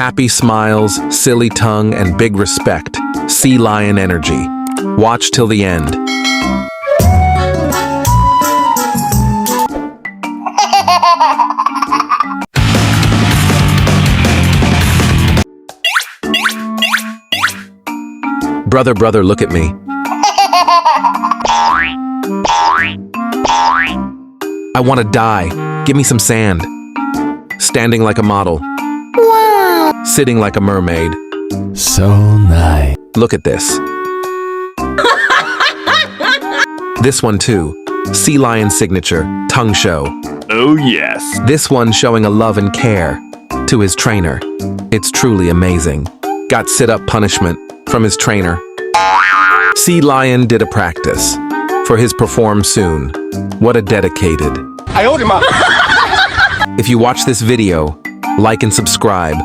Happy smiles, silly tongue, and big respect. Sea lion energy. Watch till the end. Brother, brother, look at me. I want to die. Give me some sand. Standing like a model. Wow. Sitting like a mermaid. So nice. Look at this. This one too. Sea lion signature, tongue show. Oh yes. This one showing a love and care to his trainer. It's truly amazing. Got sit-up punishment from his trainer. Sea lion did a practice for his perform soon. What a dedicated. I owed him up. If you watch this video, like and subscribe.